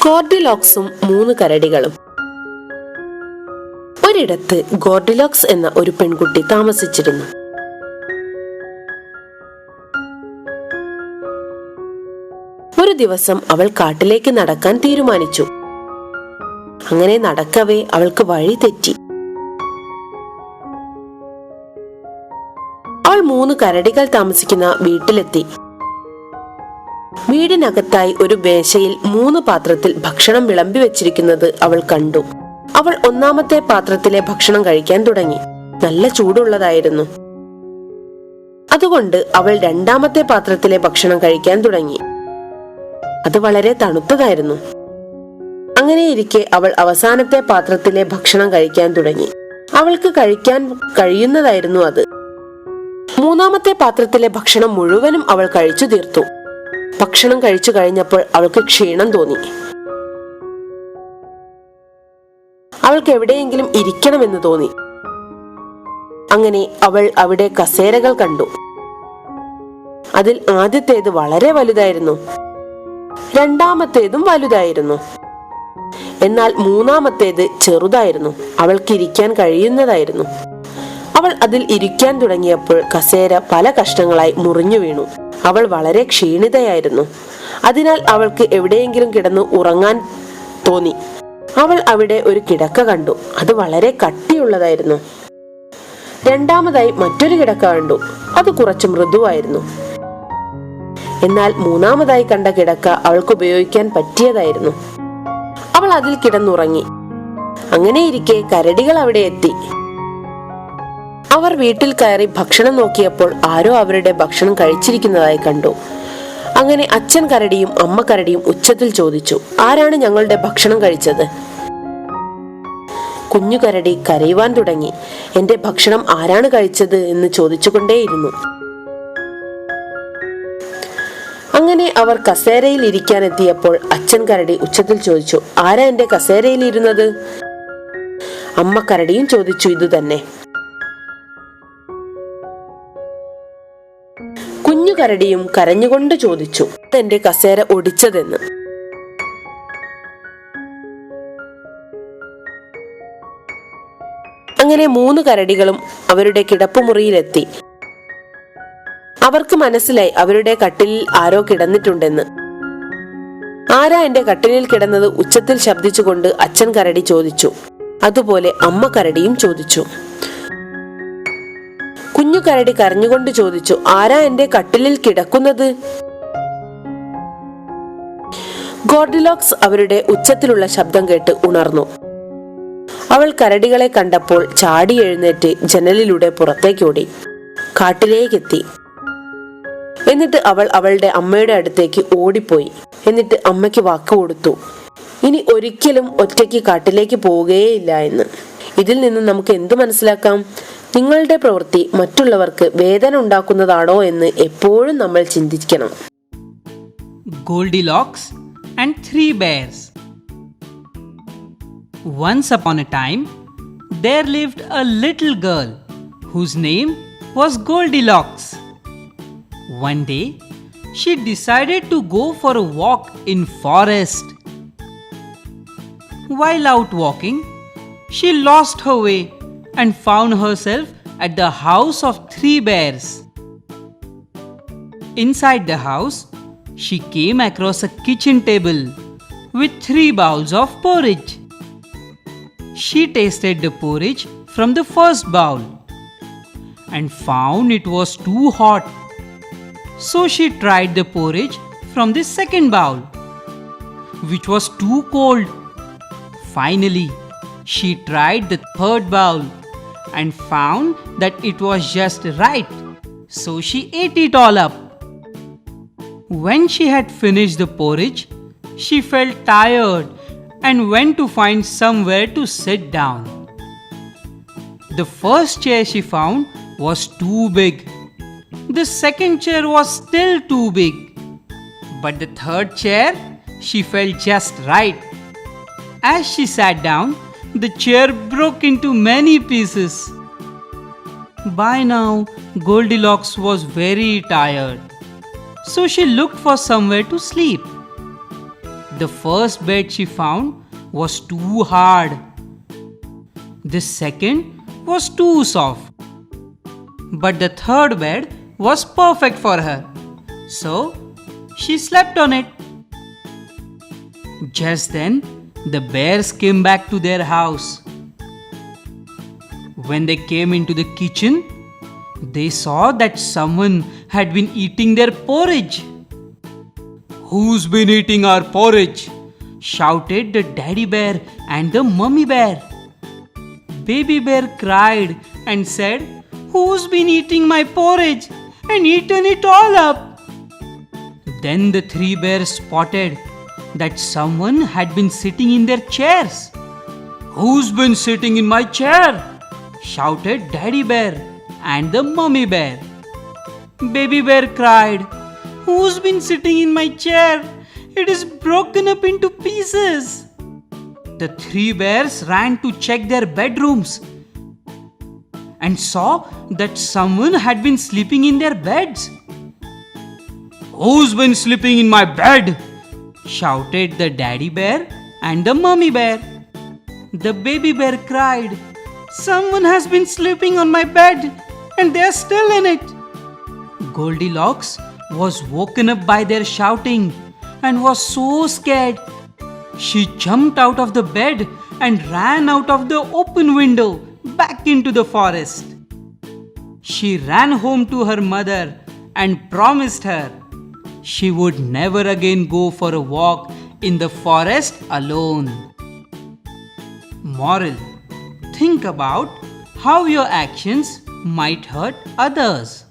ഗോർഡിലോക്സും 3 കരടികളും. ഒരിടത്ത് ഗോർഡിലോക്സ് എന്ന ഒരു പെൺകുട്ടി താമസിച്ചിരുന്നു. ഒരു ദിവസം അവൾ കാട്ടിലേക്ക് നടക്കാൻ തീരുമാനിച്ചു. അങ്ങനെ നടക്കവേ അവൾക്ക് വഴി തെറ്റി. അവൾ 3 കരടികൾ താമസിക്കുന്ന വീട്ടിലെത്തി. വീടിനകത്തായി ഒരു മേശയിൽ 3 പാത്രത്തിൽ ഭക്ഷണം വിളമ്പി വെച്ചിരിക്കുന്നത് അവൾ കണ്ടു. അവൾ 1-ാമത്തെ പാത്രത്തിലെ ഭക്ഷണം കഴിക്കാൻ തുടങ്ങി. നല്ല ചൂടുള്ളതായിരുന്നു. അതുകൊണ്ട് അവൾ 2-ാമത്തെ പാത്രത്തിലെ ഭക്ഷണം കഴിക്കാൻ തുടങ്ങി. അത് വളരെ തണുത്തതായിരുന്നു. അങ്ങനെയിരിക്കെ അവൾ അവസാനത്തെ പാത്രത്തിലെ ഭക്ഷണം കഴിക്കാൻ തുടങ്ങി. അവൾക്ക് കഴിക്കാൻ കഴിയുന്നതായിരുന്നു അത്. 3-ാമത്തെ പാത്രത്തിലെ ഭക്ഷണം മുഴുവനും അവൾ കഴിച്ചു തീർത്തു. ഭക്ഷണം കഴിച്ചു കഴിഞ്ഞപ്പോൾ അവൾക്ക് ക്ഷീണം തോന്നി. അവൾക്ക് എവിടെയെങ്കിലും ഇരിക്കണമെന്ന് തോന്നി. അങ്ങനെ അവൾ അവിടെ കസേരകൾ കണ്ടു. അതിൽ ആദ്യത്തേത് വളരെ വലുതായിരുന്നു. 2-ാമത്തേതും വലുതായിരുന്നു. എന്നാൽ 3-ാമത്തേത് ചെറുതായിരുന്നു. അവൾക്ക് ഇരിക്കാൻ കഴിയുന്നതായിരുന്നു. അവൾ അതിൽ ഇരിക്കാൻ തുടങ്ങിയപ്പോൾ കസേര പല കഷ്ണങ്ങളായി മുറിഞ്ഞു വീണു. അവൾ വളരെ ക്ഷീണിതയായിരുന്നു. അതിനാൽ അവൾക്ക് എവിടെയെങ്കിലും കിടന്ന് ഉറങ്ങാൻ തോന്നി. അവൾ അവിടെ ഒരു കിടക്ക കണ്ടു. അത് വളരെ കട്ടിയുള്ളതായിരുന്നു. 2-ാമതായി മറ്റൊരു കിടക്ക കണ്ടു. അത് കുറച്ച് മൃദുവായിരുന്നു. എന്നാൽ 3-ാമതായി കണ്ട കിടക്ക അവൾക്ക് ഉപയോഗിക്കാൻ പറ്റിയതായിരുന്നു. അവൾ അതിൽ കിടന്നുറങ്ങി. അങ്ങനെയിരിക്കെ കരടികൾ അവിടെ എത്തി. അവർ വീട്ടിൽ കയറി ഭക്ഷണം നോക്കിയപ്പോൾ ആരോ അവരുടെ ഭക്ഷണം കഴിച്ചിരിക്കുന്നതായി കണ്ടു. അങ്ങനെ അച്ഛൻ കരടിയും അമ്മ കരടിയും ഉച്ചത്തിൽ ചോദിച്ചു, ആരാണ് ഞങ്ങളുടെ ഭക്ഷണം കഴിച്ചത്? കുഞ്ഞു കരടി കരയുവാൻ തുടങ്ങി. എന്റെ ഭക്ഷണം ആരാണ് കഴിച്ചത് എന്ന് ചോദിച്ചുകൊണ്ടേയിരുന്നു. അങ്ങനെ അവർ കസേരയിൽ ഇരിക്കാൻ എത്തിയപ്പോൾ അച്ഛൻ കരടി ഉച്ചത്തിൽ ചോദിച്ചു, ആരാ എന്റെ കസേരയിൽ ഇരുന്നത്? അമ്മ കരടിയും ചോദിച്ചു ഇതുതന്നെ. കുഞ്ഞു കരടിയും കരഞ്ഞുകൊണ്ട് ചോദിച്ചു, എന്റെ കസേര ഒടിച്ചതെന്ന്. അങ്ങനെ 3 കരടികളും അവരുടെ കിടപ്പുമുറിയിലെത്തി. അവർക്ക് മനസ്സിലായി അവരുടെ കട്ടിലിൽ ആരോ കിടന്നിട്ടുണ്ടെന്ന്. ആരാ എന്റെ കട്ടിലിൽ കിടന്നത്? ഉച്ചത്തിൽ ശബ്ദിച്ചുകൊണ്ട് അച്ഛൻ കരടി ചോദിച്ചു. അതുപോലെ അമ്മ കരടിയും ചോദിച്ചു. കുഞ്ഞു കരടി കരഞ്ഞുകൊണ്ട് ചോദിച്ചു, ആരാ എന്റെ കട്ടിലിൽ കിടക്കുന്നത്? ഗോർഡിലോക്സ് അവരുടെ ഉച്ചത്തിലുള്ള ശബ്ദം കേട്ട് ഉണർന്നു. അവൾ കരടികളെ കണ്ടപ്പോൾ ചാടി എഴുന്നേറ്റ് ജനലിലൂടെ പുറത്തേക്കോടി കാട്ടിലേക്കെത്തി. എന്നിട്ട് അവൾ അവളുടെ അമ്മയുടെ അടുത്തേക്ക് ഓടിപ്പോയി. എന്നിട്ട് അമ്മയ്ക്ക് വാക്ക് കൊടുത്തു, ഇനി ഒരിക്കലും ഒറ്റയ്ക്ക് കാട്ടിലേക്ക് പോവുകയേയില്ല എന്ന്. ഇതിൽ നിന്ന് നമുക്ക് എന്ത് മനസ്സിലാക്കാം? നിങ്ങളുടെ പ്രവൃത്തി മറ്റുള്ളവർക്ക് വേദന ഉണ്ടാക്കുന്നതാണോ എന്ന് എപ്പോഴും നമ്മൾ ചിന്തിക്കണം. Goldilocks and 3 bears. Once upon a time, there lived a little girl whose name was Goldilocks. One day, she decided to go for a walk in forest. While out walking, she lost her way and found herself at the house of 3 bears. Inside the house, she came across a kitchen table with 3 bowls of porridge. She tasted the porridge from the first bowl and found it was too hot. So she tried the porridge from the second bowl, which was too cold. Finally, she tried the third bowl and found that it was just right. So she ate it all up. When she had finished the porridge, she felt tired and went to find somewhere to sit down. The first chair she found was too big. The second chair was still too big. But the third chair, she felt just right. As she sat down, the chair broke into many pieces. By now, Goldilocks was very tired, so she looked for somewhere to sleep. The first bed she found was too hard. The second was too soft. But the third bed was perfect for her. So she slept on it. Just then, the bears came back to their house. When they came into the kitchen, they saw that someone had been eating their porridge. "Who's been eating our porridge?" shouted the daddy bear and the mummy bear. Baby bear cried and said, "Who's been eating my porridge and eaten it all up?" Then the three bears spotted that someone had been sitting in their chairs. "Who's been sitting in my chair?" shouted daddy bear and the mummy bear. Baby bear cried, "Who's been sitting in my chair? It is broken up into pieces." The three bears ran to check their bedrooms and saw that someone had been sleeping in their beds. "Who's been sleeping in my bed?" shouted the daddy bear and the mummy bear. The baby bear cried, "Someone has been sleeping on my bed and they are still in it." Goldilocks was woken up by their shouting and was so scared. She jumped out of the bed and ran out of the open window back into the forest. She ran home to her mother and promised her she would never again go for a walk in the forest alone. Moral: think about how your actions might hurt others.